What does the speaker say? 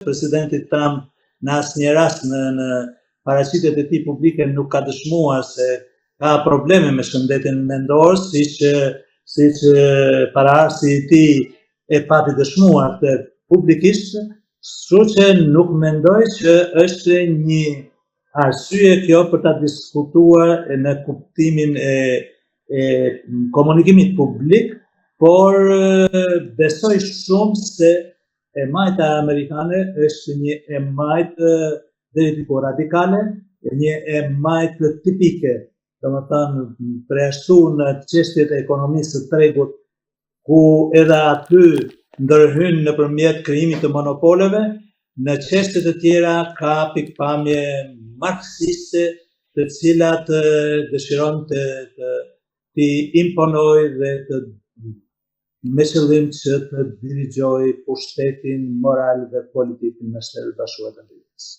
presidenti Trump në asnjë rast në paraqitjet e tij publike nuk ka dëshmuar se ka probleme me shëndetin mendor, siç paraardhësi i tij e pati dëshmuar të publikisht, kështu që nuk mendoj që është një arsye kjo për ta diskutuar në kuptimin e komunikimit publik, por besoj shumë se e majta amerikane është një e majtë deri diku radikale, një e majtë tipike, domethënë përjashtu në çështjet e ekonomisë së tregut, ku edhe aty ndërhyn nëpërmjet krijimit të monopoleve, në çështjet e tjera ka pikpamje marksiste, të cilat dëshiron të imponojë dhe me qëllim që të dirigjojë pushtetin moral dhe politik në Shtetet Bashkuara të Amerikës.